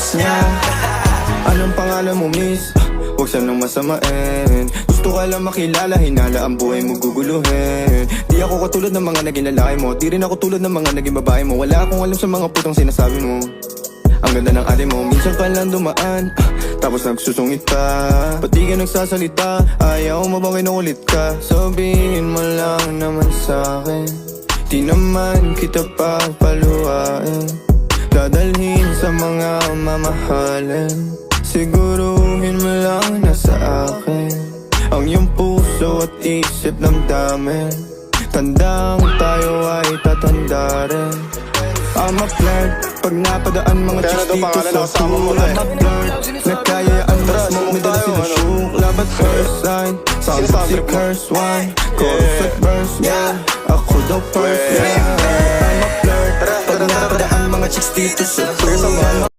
best niya. Anong pangalan mo, miss? Huwag sanang masamain. Gusto ka lang makilala, hinala ang buhay mo guguluhin. Di ako katulad ng mga naging lalaki mo, di rin ako tulad ng mga naging babae mo. Wala akong alam sa mga putang sinasabi mo. Ang ganda ng ate mo, minsan ka lang dumaan, tapos nagsusungit pa. Ba't di ka nagsasalita? Ayaw mo bang kinukulit ka? Sabihin mo lang naman sa'kin, di naman kita papaluhain. Dadalhin sa mga mamahalin. Siguruhin mo lang na sa akin ang iyong puso at isip damdamin. Tandang tayo ay tatanda rin. I'm a flirt, pag napadaan mga chicks dito sa school. I'm a flirt, nagkayaan na smoke, may dala sila shook. Labat first line, sound si curse one. Chorus at verse, yeah, ako daw first, yeah. I'm a flirt, pag napadaan mga chicks dito sa school.